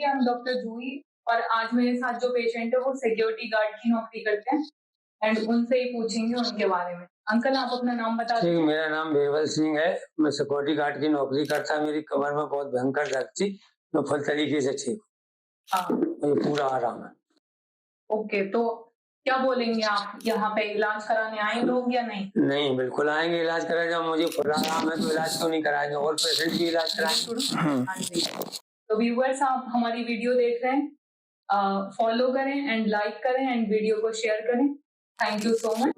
हम डॉक्टर जूही और आज मेरे साथ जो पेशेंट है वो सिक्योरिटी गार्ड की नौकरी करते हैं एंड उनसे ही पूछेंगे उनके बारे में। अंकल आप अपना नाम बता ठीक, दीजिए। मेरा नाम बीरबल सिंह है। मैं सिक्योरिटी गार्ड की नौकरी करता। मेरी कमर में बहुत भयंकर दर्द थी। मैं फुल तरीके से ठीक हाँ मुझे पूरा आराम है। ओके, तो क्या बोलेंगे आप, यहाँ पे इलाज कराने आए लोग या नहीं? नहीं, बिल्कुल आएंगे इलाज कराने। जब मुझे पूरा आराम है तो इलाज क्यों नहीं कराएंगे, और पेशेंट भी इलाज कराएंगे। हाँ जी। तो व्यूअर्स आप हमारी वीडियो देख रहे हैं, फॉलो करें एंड लाइक करें एंड वीडियो को शेयर करें। Thank you so much.